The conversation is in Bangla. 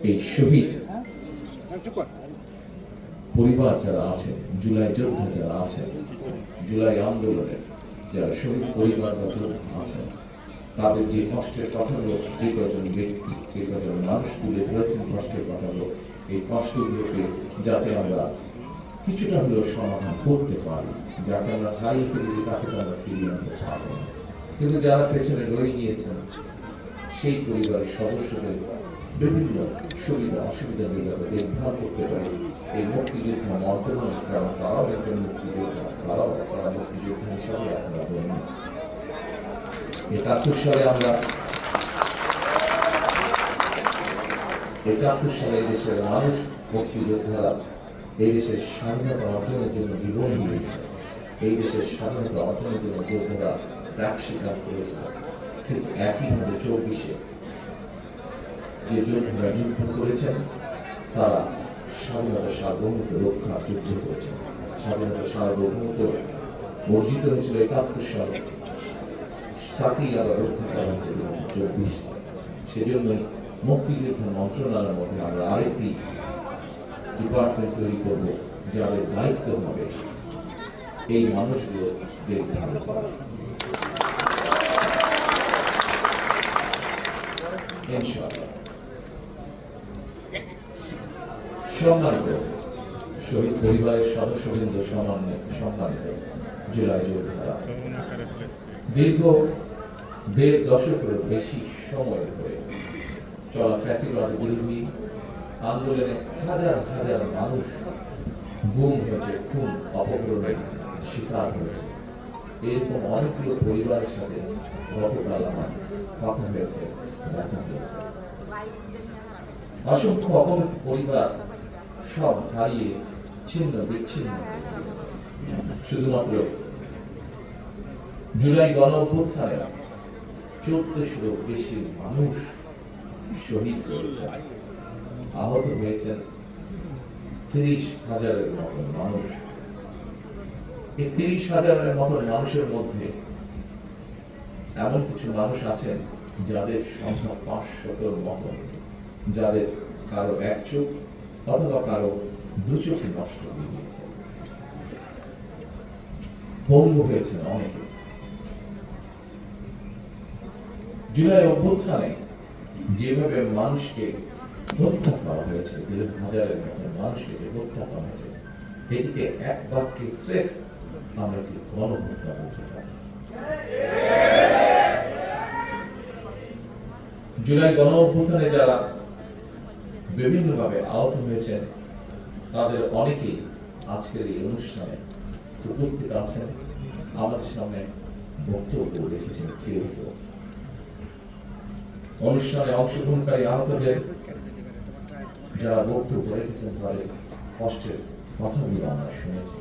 এই শহীদ পরিবার যারা আছে, জুলাই যোদ্ধা যারা আছে, জুলাই আন্দোলনের যারা শহীদ পরিবার বা যোদ্ধা আছে, তাদের যে কষ্টের কথাগুলো যে কজন ব্যক্তি, যে কজন মানুষ তুলে ধরেছেন কষ্টের কথাগুলো, এই কষ্টগুলোকে যাতে আমরা কিছুটা হলেও সমাধান করতে পারি, যাকে আমরা হারিয়ে ফেলেছি তাকে তো আমরা ফিরিয়ে আনতে পারবো না। কিন্তু যারা পেছনে রয়ে গিয়েছেন সেই পরিবারের সদস্যদের বিভিন্ন সুবিধা অসুবিধা যাতে দেখভাল করতে পারি এই মুক্তিযোদ্ধা মন্ত্রণালয়, কারণ তারাও একজন মুক্তিযোদ্ধা, তারাও তারা মুক্তিযোদ্ধা হিসাবে আমরা বলি। ৭১ সালে আমরা ৭১ সালে এই দেশের মানুষ মুক্তিযোদ্ধারা এই দেশের স্বাধীনতা অর্জনের জন্য জীবন দিয়েছে, এই দেশের স্বাধীনতা অর্জনের জন্য যোদ্ধারা ত্যাগ স্বীকার করেছিল। ঠিক একইভাবে ২৪-এ যে যোদ্ধারা যুদ্ধ করেছেন তারা স্বাধীনতা সার্বভৌমত্ব রক্ষার যুদ্ধ করেছেন। স্বাধীনতা সার্বভৌমত্ব অর্জিত হয়েছিল ৭১ সালে, তাকেই আবার রক্ষা করা হচ্ছে ২০২৪। সেজন্যই মুক্তিযুদ্ধ মন্ত্রণালয়ের মধ্যে আমরা আরেকটি ডিপার্টমেন্ট তৈরি করব, যাদের দায়িত্ব হবে এই মানুষগুলো দেখভাল করা। সম্মানিত শহীদ পরিবারের সদস্যবৃন্দ, সম্মানিত জুলাই যোদ্ধারা, দীর্ঘ ১.৫ দশকেরও বেশি সময় ধরে চলা ফ্যাসিবাদ বিরোধী আন্দোলনে হাজার হাজার মানুষ গুম হয়েছে, খুন অপহরণের শিকার হয়েছে। এরকম অনেকগুলো পরিবারের সাথে গতকাল আমার কথা হয়েছে, দেখা হয়েছে। অসংখ্য অগণিত পরিবার সব হারিয়ে ছিন্ন বিচ্ছিন্ন হয়ে গিয়েছে। শুধুমাত্র জুলাই গণ অভ্যুত্থানে ১৪০০ বেশি মানুষ শহীদ হয়েছে, আহত হয়েছেন ৩০,০০০-এর মতন মানুষ। এই ৩০,০০০-এর মতন মানুষের মধ্যে এমন কিছু মানুষ আছেন যাদের সংখ্যা ৫০০-র মতন, যাদের কারো এক চোখ অথবা কারো দু চোখ নষ্ট হয়ে গিয়েছে, পঙ্গু হয়েছেন অনেকে। জুলাই অভ্যুত্থানে যেভাবে মানুষকে হত্যা করা হয়েছে, ১,৫০০-এর মতো মানুষকে যে হত্যা করা হয়েছে, এটিকে এক বাক্যে স্রেফ আমরা একটি গণহত্যা বলতে পারি। জুলাই গণ অভ্যুত্থানে যারা বিভিন্নভাবে আহত হয়েছেন তাদের অনেকেই আজকের এই অনুষ্ঠানে উপস্থিত আছেন, আমাদের সামনে বক্তব্য রেখেছেন। কেউ কেউ অনুষ্ঠানে অংশগ্রহণকারী আহতদের যারা বক্তব্য রেখেছেন তাদের কষ্টের কথাগুলো আমরা শুনেছি।